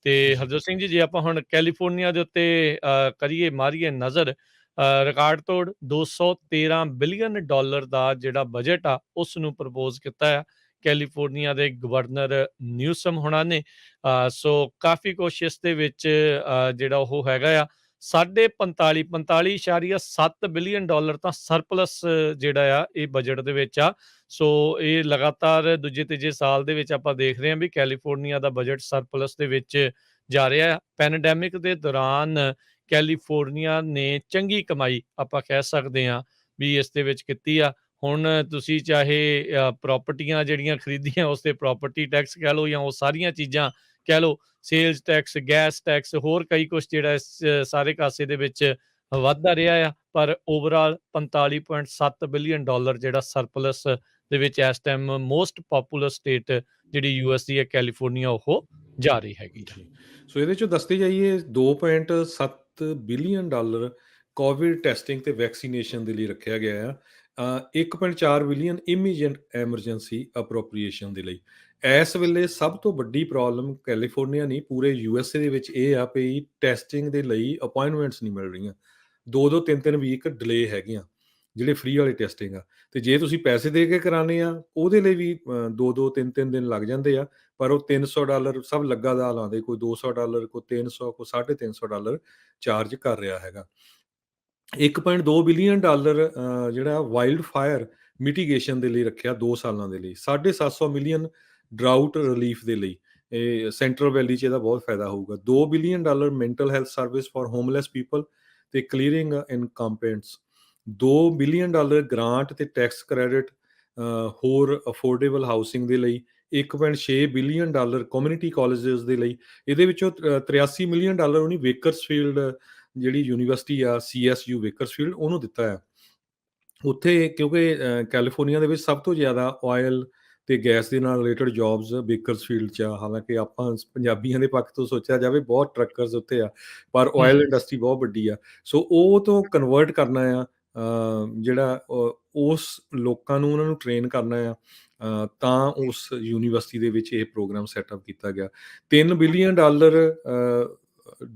ਤੇ ਜੀ। ਹਰਜੋਤ ਸਿੰਘ ਜੀ, ਜੇ ਆਪਾਂ ਹੁਣ ਕੈਲੀਫੋਰਨੀਆ ਦੇ ਉੱਤੇ ਮਾਰੀਏ ਨਜ਼ਰ, ਰਿਕਾਰਡ ਤੋੜ $213 ਬਿਲੀਅਨ ਦਾ ਜਿਹੜਾ ਬਜਟ ਆ ਉਸ ਨੂੰ ਪ੍ਰਪੋਜ਼ ਕੀਤਾ ਆ ਕੈਲੀਫੋਰਨੀਆ ਦੇ ਗਵਰਨਰ ਨਿਊਸਮ ਹੋਣਾ ਨੇ। ਸੋ ਕਾਫੀ ਕੁਛ ਇਸ ਦੇ ਵਿੱਚ ਜਿਹੜਾ ਉਹ ਹੈਗਾ ਆ 45.7 ਬਿਲੀਅਨ ਤਾਂ ਸਰਪਲਸ ਜਿਹੜਾ ਆ ਇਹ ਬਜਟ ਦੇ ਵਿੱਚ ਆ। ਸੋ ਇਹ ਲਗਾਤਾਰ ਦੂਜੇ ਤੀਜੇ ਸਾਲ ਦੇ ਵਿੱਚ ਆਪਾਂ ਦੇਖ ਰਹੇ ਹਾਂ ਵੀ ਕੈਲੀਫੋਰਨੀਆ ਦਾ ਬਜਟ ਸਰਪਲਸ ਦੇ ਵਿੱਚ ਜਾ ਰਿਹਾ ਆ। ਪੈਨਡੈਮਿਕ ਦੇ ਦੌਰਾਨ ਕੈਲੀਫੋਰਨੀਆ ਨੇ ਚੰਗੀ ਕਮਾਈ ਆਪਾਂ ਕਹਿ ਸਕਦੇ ਹਾਂ ਵੀ ਇਸ ਦੇ ਵਿੱਚ ਕੀਤੀ ਆ। ਹੁਣ ਤੁਸੀਂ ਚਾਹੇ ਪ੍ਰਾਪਰਟੀਆਂ ਜਿਹੜੀਆਂ ਖਰੀਦੀਆਂ ਉਸ ਤੇ ਪ੍ਰਾਪਰਟੀ ਟੈਕਸ ਕਹਿ ਲਓ ਜਾਂ ਉਹ ਸਾਰੀਆਂ ਚੀਜ਼ਾਂ ਕਹਿ ਲਓ, ਸੇਲਸ ਟੈਕਸ, ਗੈਸ ਟੈਕਸ, ਹੋਰ ਕਈ ਕੁਛ ਜਿਹੜਾ ਇਸ ਸਾਰੇ ਕਾਸੇ ਦੇ ਵਿੱਚ ਵੱਧਦਾ ਰਿਹਾ ਆ। ਪਰ ਓਵਰਆਲ $45.7 ਬਿਲੀਅਨ ਜਿਹੜਾ ਸਰਪਲਸ ਦੇ ਵਿੱਚ ਇਸ ਟਾਈਮ ਮੋਸਟ ਪੋਪੂਲਰ ਸਟੇਟ ਜਿਹੜੀ ਯੂਐਸ ਦੀ ਹੈ ਕੈਲੀਫੋਰਨੀਆ ਉਹ ਜਾ ਰਹੀ ਹੈਗੀ ਆ। ਜੀ। ਸੋ ਇਹਦੇ 'ਚੋਂ ਦੱਸਦੇ ਜਾਈਏ $2.7 ਬਿਲੀਅਨ ਕੋਵਿਡ ਟੈਸਟਿੰਗ ਤੇ ਵੈਕਸੀਨੇਸ਼ਨ ਦੇ ਲਈ ਰੱਖਿਆ ਗਿਆ ਆ। 1.4 ਬਿਲੀਅਨ ਇਮੀਡੀਏਟ ਐਮਰਜੈਂਸੀ ਅਪਰੋਪਰੀਏਸ਼ਨ ਦੇ ਲਈ। ਇਸ ਵੇਲੇ ਸਭ ਤੋਂ ਵੱਡੀ ਪ੍ਰੋਬਲਮ ਕੈਲੀਫੋਰਨੀਆ ਨਹੀਂ, ਪੂਰੇ ਯੂਐਸਏ ਦੇ ਵਿੱਚ ਇਹ ਆ ਵੀ ਟੈਸਟਿੰਗ ਦੇ ਲਈ ਅਪਾਇੰਟਮੈਂਟਸ ਨਹੀਂ ਮਿਲ ਰਹੀਆਂ। 2-2 3-3 ਵੀਕ ਡਿਲੇ ਹੈਗੀਆਂ ਜਿਹੜੇ ਫ੍ਰੀ ਵਾਲੇ ਟੈਸਟਿੰਗ ਆ। ਤੇ ਜੇ ਤੁਸੀਂ ਪੈਸੇ ਦੇ ਕੇ ਕਰਾਉਂਦੇ ਆ ਉਹਦੇ ਲਈ ਵੀ 2-2 3-3 ਦਿਨ ਲੱਗ ਜਾਂਦੇ ਆ। ਪਰ ਉਹ $300 ਸਭ ਲੱਗਾ ਦਾ ਲਾਉਂਦੇ, ਕੋਈ $200, ਕੋਈ 300, ਕੋਈ $350 ਚਾਰਜ ਕਰ ਰਿਹਾ ਹੈਗਾ। $1.2 ਬਿਲੀਅਨ ਜਿਹੜਾ ਵਾਈਲਡ ਫਾਇਰ ਮਿਟੀਗੇਸ਼ਨ ਦੇ ਲਈ ਰੱਖਿਆ 2 ਸਾਲਾਂ ਦੇ ਲਈ। 750 ਮਿਲੀਅਨ ਡਰਾਊਟ ਰਿਲੀਫ ਦੇ ਲਈ। ਇਹ ਸੈਂਟਰਲ ਵੈਲੀ 'ਚ ਇਹਦਾ ਬਹੁਤ ਫਾਇਦਾ ਹੋਊਗਾ। $2 billion mental health service for homeless people ਤੇ ਕਲੀਅਰਿੰਗ ਇਨਕੰਪੈਂਟਸ। $2 ਬਿਲੀਅਨ ਗ੍ਰਾਂਟ ਤੇ ਟੈਕਸ ਕ੍ਰੈਡਿਟ ਹੋਰ ਅਫੋਰਡੇਬਲ ਹਾਊਸਿੰਗ ਦੇ ਲਈ। $1.6 ਬਿਲੀਅਨ ਕਮਿਊਨਿਟੀ ਕਾਲਜਸ ਦੇ ਲਈ। ਇਹਦੇ ਵਿੱਚੋਂ $83 ਮਿਲੀਅਨ ਉਹਨੇ ਵੇਕਰਸਫੀਲਡ ਜਿਹੜੀ ਯੂਨੀਵਰਸਿਟੀ ਆ CSU ਵੇਕਰਸਫੀਲਡ ਉਹਨੂੰ ਦਿੱਤਾ ਹੈ। ਉੱਥੇ ਕਿਉਂਕਿ ਕੈਲੀਫੋਰਨੀਆ ਦੇ ਵਿੱਚ ਸਭ ਤੋਂ ਜ਼ਿਆਦਾ ਆਇਲ ਤੇ ਗੈਸ ਦੇ ਨਾਲ ਰਿਲੇਟਡ ਜੌਬਸ ਬੇਕਰਸਫੀਲਡ 'ਚ ਆ। ਹਾਲਾਂਕਿ ਆਪਾਂ ਪੰਜਾਬੀਆਂ ਦੇ ਪੱਖ ਤੋਂ ਸੋਚਿਆ ਜਾਵੇ ਬਹੁਤ ਟਰੱਕਰਸ ਉੱਥੇ ਆ, ਪਰ ਆਇਲ ਇੰਡਸਟਰੀ ਬਹੁਤ ਵੱਡੀ ਆ। ਸੋ ਉਹ ਤੋਂ ਕਨਵਰਟ ਕਰਨਾ ਆ, ਜਿਹੜਾ ਉਸ ਲੋਕਾਂ ਨੂੰ ਉਹਨਾਂ ਨੂੰ ਟ੍ਰੇਨ ਕਰਨਾ ਆ, ਤਾਂ ਉਸ ਯੂਨੀਵਰਸਿਟੀ ਦੇ ਵਿੱਚ ਇਹ ਪ੍ਰੋਗਰਾਮ ਸੈਟਅਪ ਕੀਤਾ ਗਿਆ। $3 ਬਿਲੀਅਨ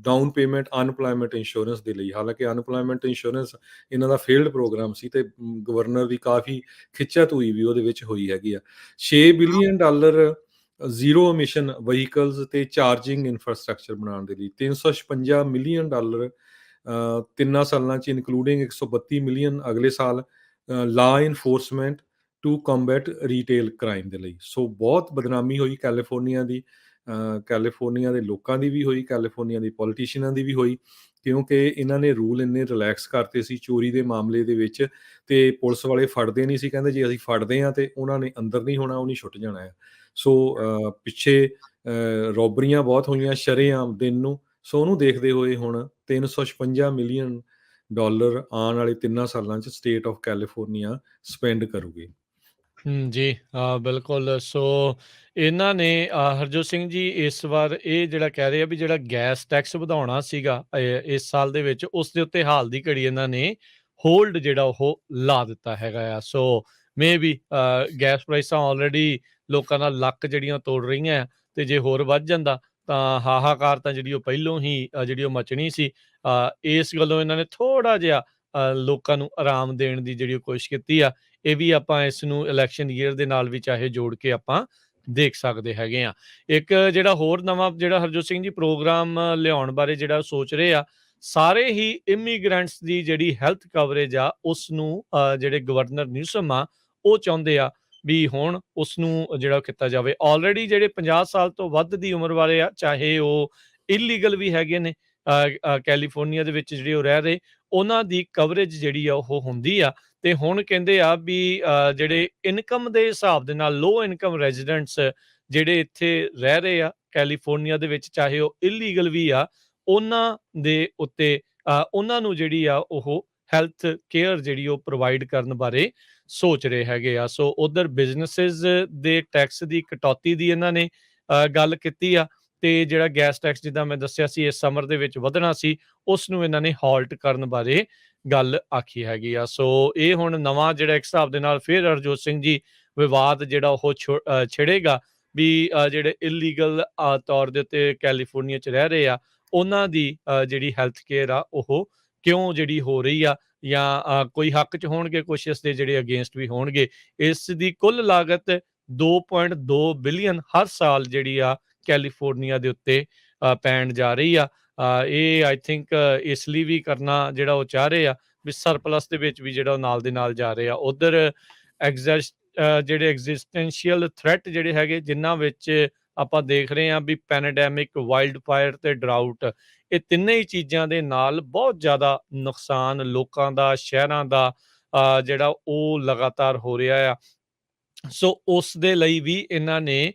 ਡਾਊਨ ਪੇਮੈਂਟ ਅਨਪਲਾਇਮੈਂਟ ਇੰਸ਼ੋਰੈਂਸ ਦੇ ਲਈ। ਹਾਲਾਂਕਿ ਅਨਪਲਾਇਮੈਂਟ ਇੰਸ਼ੋਰੈਂਸ ਇਹਨਾਂ ਦਾ ਫੇਲਡ ਪ੍ਰੋਗਰਾਮ ਸੀ ਤੇ ਗਵਰਨਰ ਦੀ ਕਾਫੀ ਖਿੱਚਾਤੂਈ ਵੀ ਉਹਦੇ ਵਿੱਚ ਹੋਈ ਹੈਗੀ ਆ। $6 ਬਿਲੀਅਨ ਜ਼ੀਰੋ ਐਮਿਸ਼ਨ ਵਹੀਕਲਸ ਤੇ ਚਾਰਜਿੰਗ ਇਨਫਰਾਸਟ੍ਰਕਚਰ ਬਣਾਉਣ ਦੇ ਲਈ। $356 ਮਿਲੀਅਨ 3 ਸਾਲਾਂ 'ਚ, ਇਨਕਲੂਡਿੰਗ 132 ਮਿਲੀਅਨ ਅਗਲੇ ਸਾਲ law enforcement to combat retail crime ਦੇ ਲਈ। ਸੋ ਬਹੁਤ ਬਦਨਾਮੀ ਹੋਈ ਕੈਲੀਫੋਰਨੀਆ ਦੀ, ਕੈਲੀਫੋਰਨੀਆ ਦੇ ਲੋਕਾਂ ਦੀ ਵੀ ਹੋਈ, ਕੈਲੀਫੋਰਨੀਆ ਦੇ ਪੋਲੀਟੀਸ਼ੀਅਨਾਂ ਦੀ ਵੀ ਹੋਈ, ਕਿਉਂਕਿ ਇਹਨਾਂ ਨੇ ਰੂਲ ਇੰਨੇ ਰਿਲੈਕਸ ਕਰਤੇ ਸੀ ਚੋਰੀ ਦੇ ਮਾਮਲੇ ਦੇ ਵਿੱਚ। ਤੇ ਪੁਲਿਸ ਵਾਲੇ ਫੜਦੇ ਨਹੀਂ ਸੀ, ਕਹਿੰਦੇ ਜੇ ਅਸੀਂ ਫੜਦੇ ਹਾਂ ਤੇ ਉਹਨਾਂ ਨੇ ਅੰਦਰ ਨਹੀਂ ਹੋਣਾ, ਉਹਨੇ ਛੁੱਟ ਜਾਣਾ ਹੈ। ਸੋ ਪਿੱਛੇ ਰੋਬਰੀਆਂ ਬਹੁਤ ਹੋਈਆਂ ਸ਼ਰੇਆਮ ਦਿਨ ਨੂੰ। ਸੋ ਉਹਨੂੰ ਦੇਖਦੇ ਹੋਏ ਹੁਣ $356 ਮਿਲੀਅਨ ਆਉਣ ਵਾਲੇ 3 ਸਾਲਾਂ 'ਚ ਸਟੇਟ ਆਫ ਕੈਲੀਫੋਰਨੀਆ ਸਪੈਂਡ ਕਰੂਗੀ। ਜੀ, ਬਿਲਕੁਲ। ਸੋ ਇਹਨਾਂ ਨੇ ਹਰਜੋਤ ਸਿੰਘ ਜੀ ਇਸ ਵਾਰ ਇਹ ਜਿਹੜਾ ਕਹਿ ਰਹੇ ਆ ਵੀ ਜਿਹੜਾ ਗੈਸ ਟੈਕਸ ਵਧਾਉਣਾ ਸੀਗਾ ਇਸ ਸਾਲ ਦੇ ਵਿੱਚ, ਉਸ ਦੇ ਉੱਤੇ ਹਾਲ ਦੀ ਘੜੀ ਇਹਨਾਂ ਨੇ ਹੋਲਡ ਜਿਹੜਾ ਉਹ ਲਾ ਦਿੱਤਾ ਹੈਗਾ ਆ। ਸੋ ਮੇ ਵੀ ਗੈਸ ਪ੍ਰਾਈਸਾਂ ਆਲਰੇਡੀ ਲੋਕਾਂ ਦਾ ਲੱਕ ਜਿਹੜੀਆਂ ਤੋੜ ਰਹੀਆਂ ਆ, ਤੇ ਜੇ ਹੋਰ ਵੱਧ ਜਾਂਦਾ ਤਾਂ ਹਾਹਾਕਾਰ ਤਾਂ ਜਿਹੜੀ ਉਹ ਪਹਿਲੋਂ ਹੀ ਜਿਹੜੀ ਉਹ ਮਚਣੀ ਸੀ। ਇਸ ਗੱਲੋਂ ਇਹਨਾਂ ਨੇ ਥੋੜ੍ਹਾ ਜਿਹਾ ਲੋਕਾਂ ਨੂੰ ਆਰਾਮ ਦੇਣ ਦੀ ਜਿਹੜੀ ਉਹ ਕੋਸ਼ਿਸ਼ ਕੀਤੀ ਆ। ਇਹ ਵੀ ਆਪਾਂ ਇਸ ਨੂੰ ਇਲੈਕਸ਼ਨ ਈਅਰ ਦੇ ਨਾਲ ਵੀ ਚਾਹੇ ਜੋੜ ਕੇ ਆਪਾਂ ਦੇਖ ਸਕਦੇ ਹੈਗੇ ਆ। ਇੱਕ ਜਿਹੜਾ ਹੋਰ ਨਵਾਂ ਜਿਹੜਾ ਹਰਜੋਤ ਸਿੰਘ ਜੀ ਪ੍ਰੋਗਰਾਮ ਲਿਆਉਣ ਬਾਰੇ ਜਿਹੜਾ ਸੋਚ ਰਹੇ ਆ, ਸਾਰੇ ਹੀ ਇਮੀਗ੍ਰੈਂਟਸ ਦੀ ਜਿਹੜੀ ਹੈਲਥ ਕਵਰੇਜ ਆ ਉਸ ਨੂੰ ਜਿਹੜੇ ਗਵਰਨਰ ਨਿਊਸਮ ਆ ਉਹ ਚਾਹੁੰਦੇ ਆ ਵੀ ਹੁਣ ਉਸ ਨੂੰ ਜਿਹੜਾ ਕੀਤਾ ਜਾਵੇ। ਆਲਰੇਡੀ ਜਿਹੜੇ 50 ਸਾਲ ਤੋਂ ਵੱਧ ਦੀ ਉਮਰ ਵਾਲੇ ਆ, ਚਾਹੇ ਉਹ ਇਲੀਗਲ ਵੀ ਹੈਗੇ ਨੇ ਕੈਲੀਫੋਰਨੀਆ ਦੇ ਵਿੱਚ ਜਿਹੜੇ ਉਹ ਰਹਿ ਰਹੇ, ਉਹਨਾਂ ਦੀ ਕਵਰੇਜ ਜਿਹੜੀ ਆ ਉਹ ਹੁੰਦੀ ਆ। ਤੇ ਹੁਣ ਕਹਿੰਦੇ ਆ ਵੀ ਜਿਹੜੇ ਇਨਕਮ ਦੇ ਹਿਸਾਬ ਦੇ ਨਾਲ ਲੋ ਇਨਕਮ ਰੈਜ਼ੀਡੈਂਟਸ ਜਿਹੜੇ ਇੱਥੇ ਰਹਿ ਰਹੇ ਆ ਕੈਲੀਫੋਰਨੀਆ ਦੇ ਵਿੱਚ, ਚਾਹੇ ਉਹ ਇਲੀਗਲ ਵੀ ਆ, ਉਹਨਾਂ ਦੇ ਉੱਤੇ ਉਹਨਾਂ ਨੂੰ ਜਿਹੜੀ ਆ ਉਹ ਹੈਲਥ ਕੇਅਰ ਜਿਹੜੀ ਉਹ ਪ੍ਰੋਵਾਈਡ ਕਰਨ ਬਾਰੇ ਸੋਚ ਰਹੇ ਹੈਗੇ ਆ। ਸੋ ਉਧਰ ਬਿਜ਼ਨਸਿਸ ਦੇ ਟੈਕਸ ਦੀ ਕਟੌਤੀ ਦੀ ਇਹਨਾਂ ਨੇ ਗੱਲ ਕੀਤੀ ਆ, ਤੇ ਜਿਹੜਾ ਗੈਸ ਟੈਕਸ ਜਿੱਦਾਂ ਮੈਂ ਦੱਸਿਆ ਸੀ ਇਸ ਸਮਰ ਦੇ ਵਿੱਚ ਵਧਣਾ ਸੀ, ਉਸ ਨੂੰ ਇਹਨਾਂ ਨੇ ਹਾਲਟ ਕਰਨ ਬਾਰੇ ਗੱਲ ਆਖੀ ਹੈਗੀ ਆ। ਸੋ ਇਹ ਹੁਣ ਨਵਾਂ ਜਿਹੜਾ ਇੱਕ ਹਿਸਾਬ ਦੇ ਨਾਲ ਫਿਰ ਹਰਜੋਤ ਸਿੰਘ ਜੀ ਵਿਵਾਦ ਜਿਹੜਾ ਉਹ ਛਿੜੇਗਾ ਵੀ ਜਿਹੜੇ ਇਲੀਗਲ ਤੌਰ ਦੇ ਉੱਤੇ ਕੈਲੀਫੋਰਨੀਆ 'ਚ ਰਹਿ ਰਹੇ ਆ, ਉਹਨਾਂ ਦੀ ਜਿਹੜੀ ਹੈਲਥ ਕੇਅਰ ਆ ਉਹ ਕਿਉਂ ਜਿਹੜੀ ਹੋ ਰਹੀ ਆ, ਜਾਂ ਕੋਈ ਹੱਕ 'ਚ ਹੋਣਗੇ, ਕੁਛ ਇਸ ਦੇ ਜਿਹੜੇ ਅਗੇਂਸਟ ਵੀ ਹੋਣਗੇ। ਇਸ ਦੀ ਕੁੱਲ ਲਾਗਤ 2.2 ਬਿਲੀਅਨ ਹਰ ਸਾਲ ਜਿਹੜੀ ਆ ਕੈਲੀਫੋਰਨੀਆ ਦੇ ਉੱਤੇ ਪੈਣ ਜਾ ਰਹੀ ਆ। ਇਹ ਆਈ ਥਿੰਕ ਇਸ ਲਈ ਵੀ ਕਰਨਾ ਜਿਹੜਾ ਉਹ ਚਾਹ ਰਹੇ ਆ ਵੀ ਸਰਪਲਸ ਦੇ ਵਿੱਚ ਵੀ ਜਿਹੜਾ ਉਹ ਨਾਲ ਦੇ ਨਾਲ ਜਾ ਰਹੇ ਆ। ਉਧਰ ਜਿਹੜੇ ਐਗਜ਼ਿਸਟੈਂਸ਼ੀਅਲ ਥ੍ਰੈਟ ਜਿਹੜੇ ਹੈਗੇ, ਜਿਨ੍ਹਾਂ ਵਿੱਚ ਆਪਾਂ ਦੇਖ ਰਹੇ ਹਾਂ ਵੀ ਪੈਨੇਡੈਮਿਕ, ਵਾਈਲਡ ਫਾਇਰ ਤੇ ਡਰਾਊਟ, ਇਹ ਤਿੰਨੇ ਹੀ ਚੀਜ਼ਾਂ ਦੇ ਨਾਲ ਬਹੁਤ ਜ਼ਿਆਦਾ ਨੁਕਸਾਨ ਲੋਕਾਂ ਦਾ, ਸ਼ਹਿਰਾਂ ਦਾ ਜਿਹੜਾ ਉਹ ਲਗਾਤਾਰ ਹੋ ਰਿਹਾ ਆ। ਸੋ ਉਸ ਦੇ ਲਈ ਵੀ ਇਹਨਾਂ ਨੇ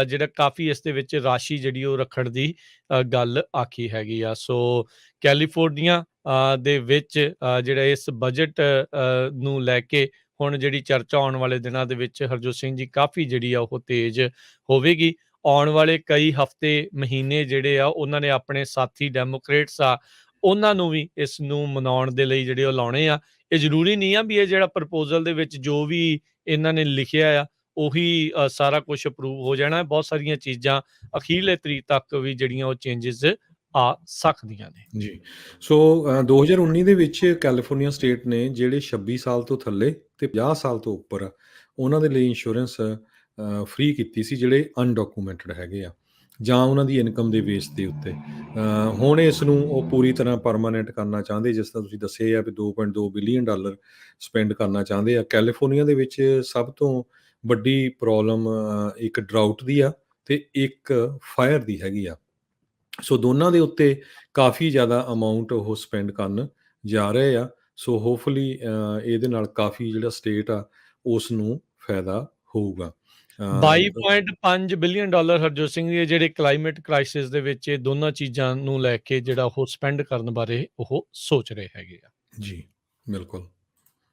ਜਿਹੜਾ ਕਾਫੀ ਇਸ ਦੇ ਵਿੱਚ ਰਾਸ਼ੀ ਜਿਹੜੀ ਉਹ ਰੱਖਣ ਦੀ ਗੱਲ ਆਖੀ ਹੈਗੀ ਆ। ਸੋ ਕੈਲੀਫੋਰਨੀਆ ਦੇ ਵਿੱਚ ਜਿਹੜਾ ਇਸ ਬਜਟ ਨੂੰ ਲੈ ਕੇ ਹੁਣ ਜਿਹੜੀ ਚਰਚਾ ਆਉਣ ਵਾਲੇ ਦਿਨਾਂ ਦੇ ਵਿੱਚ ਹਰਜੋਤ ਸਿੰਘ ਜੀ ਕਾਫੀ ਜਿਹੜੀ ਆ ਉਹ ਤੇਜ਼ ਹੋਵੇਗੀ। ਆਉਣ ਵਾਲੇ ਕਈ ਹਫ਼ਤੇ, ਮਹੀਨੇ ਜਿਹੜੇ ਆ ਉਹਨਾਂ ਨੇ ਆਪਣੇ ਸਾਥੀ ਡੈਮੋਕ੍ਰੇਟਸ ਆ ਉਹਨਾਂ ਨੂੰ ਵੀ ਇਸ ਨੂੰ ਮਨਾਉਣ ਦੇ ਲਈ ਜਿਹੜੇ ਉਹ ਲਾਉਣੇ ਆ। ਇਹ ਜ਼ਰੂਰੀ ਨਹੀਂ ਆ ਵੀ ਇਹ ਜਿਹੜਾ ਪ੍ਰਪੋਜ਼ਲ ਦੇ ਵਿੱਚ ਜੋ ਵੀ ਇਹਨਾਂ ਨੇ ਲਿਖਿਆ ਆ ਉਹੀ ਸਾਰਾ ਕੁਛ ਅਪਰੂਵ ਹੋ ਜਾਣਾ। ਬਹੁਤ ਸਾਰੀਆਂ ਚੀਜ਼ਾਂ ਅਖੀਰਲੇ ਤਰੀਕ ਤੱਕ ਵੀ ਜਿਹੜੀਆਂ ਉਹ ਚੇਂਜਿਸ ਆ ਸਕਦੀਆਂ ਨੇ। ਜੀ। ਸੋ 2019 ਦੇ ਵਿੱਚ ਕੈਲੀਫੋਰਨੀਆ ਸਟੇਟ ਨੇ ਜਿਹੜੇ 26 ਸਾਲ ਤੋਂ ਥੱਲੇ ਤੇ 50 ਸਾਲ ਤੋਂ ਉੱਪਰ ਆ, ਉਹਨਾਂ ਦੇ ਲਈ ਇੰਸ਼ੋਰੈਂਸ ਫ੍ਰੀ ਕੀਤੀ ਸੀ, ਜਿਹੜੇ ਅਨਡਾਕੂਮੈਂਟਡ ਹੈਗੇ ਆ ਜਾਂ ਉਹਨਾਂ ਦੀ ਇਨਕਮ ਦੇ ਬੇਸ ਦੇ ਉੱਤੇ। ਹੁਣ ਇਸ ਨੂੰ ਉਹ ਪੂਰੀ ਤਰ੍ਹਾਂ ਪਰਮਾਨੈਂਟ ਕਰਨਾ ਚਾਹੁੰਦੇ, ਜਿਸ ਤਰ੍ਹਾਂ ਤੁਸੀਂ ਦੱਸਿਆ ਆ ਵੀ 2.2 ਬਿਲੀਅਨ ਡਾਲਰ ਸਪੈਂਡ ਕਰਨਾ ਚਾਹੁੰਦੇ ਆ। ਕੈਲੀਫੋਰਨੀਆ ਦੇ ਵਿੱਚ ਸਭ ਤੋਂ ਵੱਡੀ ਪ੍ਰੋਬਲਮ ਇੱਕ ਡਰਾਊਟ ਦੀ ਆ ਤੇ ਇੱਕ ਫਾਇਰ ਦੀ ਹੈਗੀ ਆ। ਸੋ ਦੋਨਾਂ ਦੇ ਉੱਤੇ ਕਾਫੀ ਜ਼ਿਆਦਾ ਅਮਾਊਂਟ ਉਹ ਸਪੈਂਡ ਕਰਨ ਜਾ ਰਹੇ ਆ। ਸੋ ਹੋਪਫੁਲੀ ਇਹਦੇ ਨਾਲ ਕਾਫੀ ਜਿਹੜਾ ਸਟੇਟ ਆ ਉਸ ਨੂੰ ਫਾਇਦਾ ਹੋਊਗਾ। 22.5 ਬਿਲੀਅਨ ਡਾਲਰ ਹਰਜੋਤ ਸਿੰਘ ਜੀ ਜਿਹੜੇ ਕਲਾਈਮੇਟ ਕ੍ਰਾਈਸਿਸ ਦੇ ਵਿੱਚ ਇਹ ਦੋਨਾਂ ਚੀਜ਼ਾਂ ਨੂੰ ਲੈ ਕੇ ਜਿਹੜਾ ਉਹ ਸਪੈਂਡ ਕਰਨ ਬਾਰੇ ਉਹ ਸੋਚ ਰਹੇ ਹੈਗੇ ਆ। ਜੀ, ਬਿਲਕੁਲ।